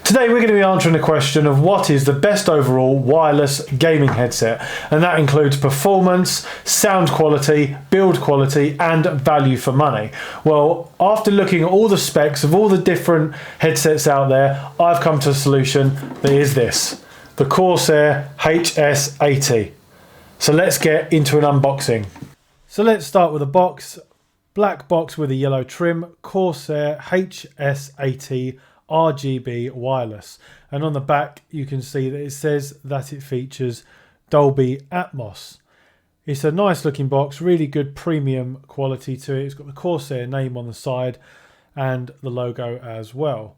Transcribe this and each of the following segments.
Today we're going to be answering the question of what is the best overall wireless gaming headset, and that includes performance, sound quality, build quality and value for money. Well, after looking at all the specs of all the different headsets out there, I've come to a solution that is this, the Corsair HS80. So let's get into an unboxing. So let's start with a box, black box with a yellow trim, Corsair HS80 RGB wireless, and on the back you can see that it says that it features Dolby Atmos. It's a nice looking box, really good premium quality to it. It's got the Corsair name on the side and the logo as well,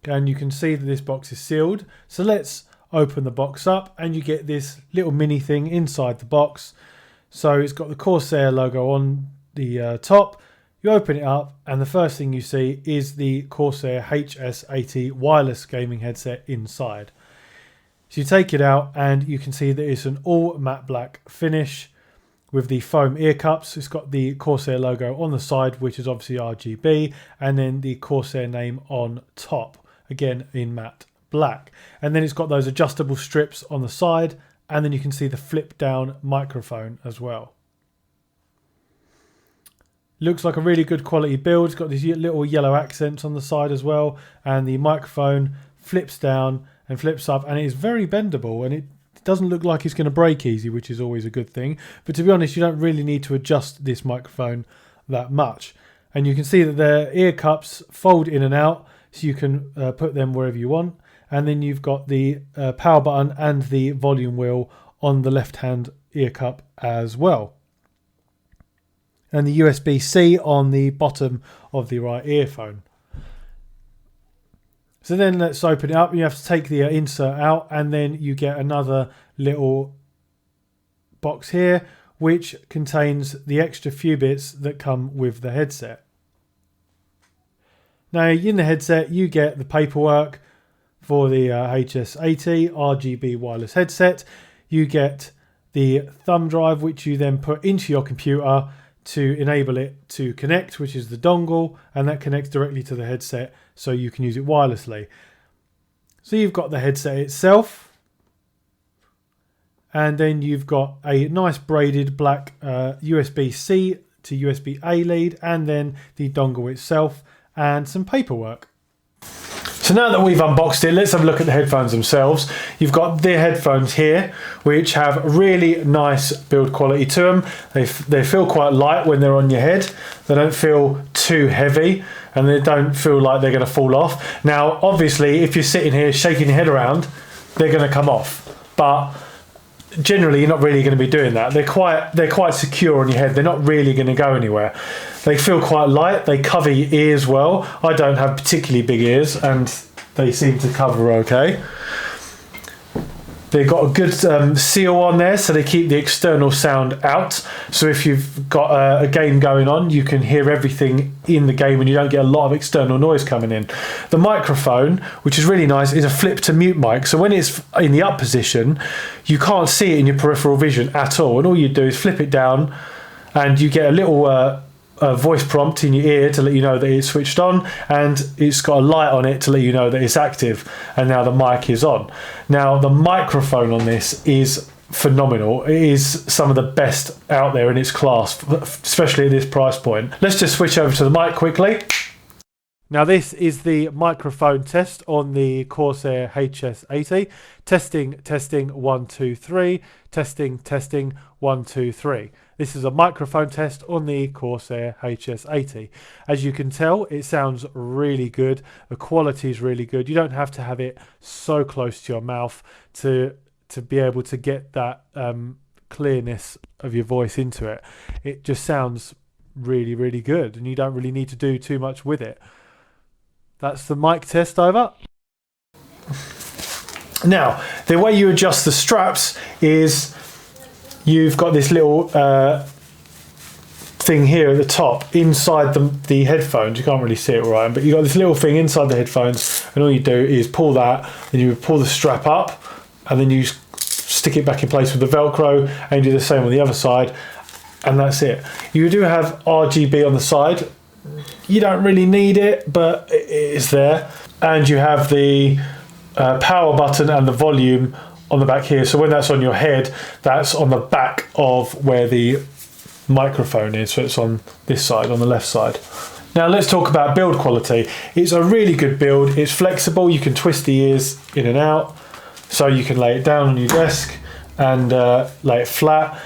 and you can see that this box is sealed. So let's open the box up and you get this little mini thing inside the box. So it's got the Corsair logo on the top. You open it up and the first thing you see is the Corsair HS80 wireless gaming headset inside. So you take it out and you can see that it's an all matte black finish with the foam ear cups. It's got the Corsair logo on the side, which is obviously RGB, and then the Corsair name on top, again in matte black. And then it's got those adjustable strips on the side, and then you can see the flip down microphone as well. Looks like a really good quality build. It's got these little yellow accents on the side as well, and the microphone flips down and flips up, and it is very bendable, and it doesn't look like it's going to break easy, which is always a good thing. But to be honest, you don't really need to adjust this microphone that much. And you can see that the ear cups fold in and out, so you can put them wherever you want. And then you've got the power button and the volume wheel on the left hand ear cup as well, and the USB-C on the bottom of the right earphone. So then let's open it up. You have to take the insert out, and then you get another little box here which contains the extra few bits that come with the headset. Now in the headset you get the paperwork for the HS80 RGB wireless headset. You get the thumb drive, which you then put into your computer to enable it to connect, which is the dongle, and that connects directly to the headset so you can use it wirelessly. So you've got the headset itself, and then you've got a nice braided black USB-C to USB-A lead, and then the dongle itself and some paperwork. So now that we've unboxed it, let's have a look at the headphones themselves. You've got the headphones here, which have really nice build quality to them. They feel quite light when they're on your head. They don't feel too heavy, and they don't feel like they're going to fall off. Now, obviously, if you're sitting here shaking your head around, they're going to come off. But generally, you're not really going to be doing that. They're quite secure on your head. They're not really going to go anywhere. They feel quite light. They cover your ears well. I don't have particularly big ears, and they seem to cover okay. They've got a good seal on there, so they keep the external sound out. So if you've got a game going on, you can hear everything in the game and you don't get a lot of external noise coming in. The microphone, which is really nice, is a flip to mute mic. So when it's in the up position, you can't see it in your peripheral vision at all. And all you do is flip it down and you get a little voice prompt in your ear to let you know that it's switched on, and it's got a light on it to let you know that it's active, and now the mic is on. Now the microphone on this is phenomenal. It is some of the best out there in its class, especially at this price point. Let's just switch over to the mic quickly. Now this is the microphone test on the Corsair HS80. Testing 1 2 3. Testing 1 2 3. This is a microphone test on the Corsair HS80. As you can tell, it sounds really good. The quality is really good. You don't have to have it so close to your mouth to be able to get that clearness of your voice into it. It just sounds really, really good, and you don't really need to do too much with it. That's the mic test over. Now, the way you adjust the straps is you've got this little thing here at the top inside the headphones. You can't really see it right, but you've got this little thing inside the headphones, and all you do is pull that, and you pull the strap up, and then you stick it back in place with the Velcro, and you do the same on the other side, and that's it. You do have RGB on the side. You don't really need it, but it is there. and you have the power button and the volume on the back here. So when that's on your head, that's on the back of where the microphone is. So it's on this side, on the left side. Now let's talk about build quality. It's a really good build. It's flexible. You can twist the ears in and out. So you can lay it down on your desk and lay it flat.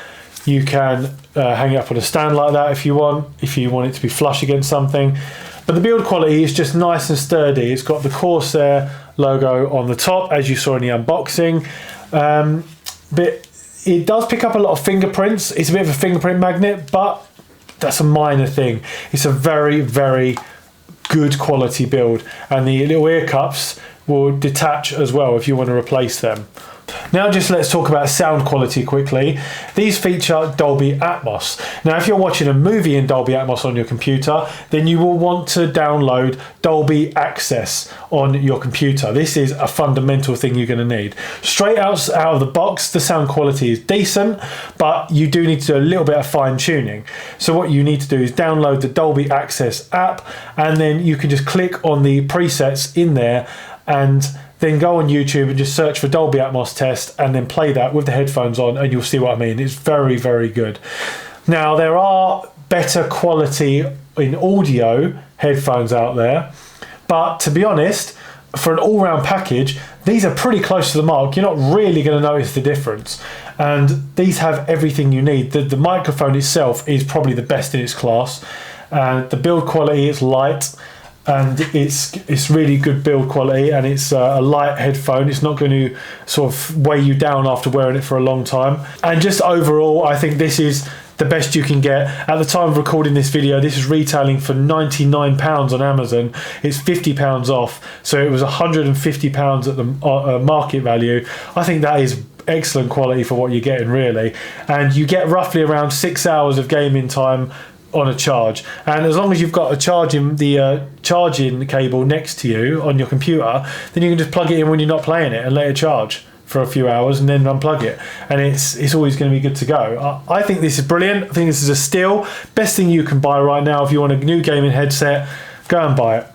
You can hang it up on a stand like that if you want it to be flush against something. But the build quality is just nice and sturdy. It's got the Corsair logo on the top, as you saw in the unboxing. But it does pick up a lot of fingerprints. It's a bit of a fingerprint magnet, but that's a minor thing. It's a very, very good quality build. And the little ear cups will detach as well if you want to replace them. Now just let's talk about sound quality quickly. These feature Dolby Atmos. Now if you're watching a movie in Dolby Atmos on your computer, then you will want to download Dolby Access on your computer. This is a fundamental thing you're going to need. Straight out of the box, the sound quality is decent, but you do need to do a little bit of fine tuning. So what you need to do is download the Dolby Access app, and then you can just click on the presets in there and then go on YouTube and just search for Dolby Atmos test and then play that with the headphones on, and you'll see what I mean. It's very, very good. Now, there are better quality in audio headphones out there, but to be honest, for an all-round package, these are pretty close to the mark. You're not really going to notice the difference. And these have everything you need. The microphone itself is probably the best in its class. The build quality is light, and it's really good build quality, and it's a light headphone. It's not going to sort of weigh you down after wearing it for a long time. And just overall, I think this is the best you can get. At the time of recording this video, this is retailing for £99 on Amazon. It's £50 off, so it was £150 at the market value. I think that is excellent quality for what you're getting, really. And you get roughly around 6 hours of gaming time on a charge, and as long as you've got the charging cable next to you on your computer, then you can just plug it in when you're not playing it and let it charge for a few hours and then unplug it, and it's always going to be good to go. I think this is brilliant. I think this is a steal. Best thing you can buy right now if you want a new gaming headset. Go and buy it.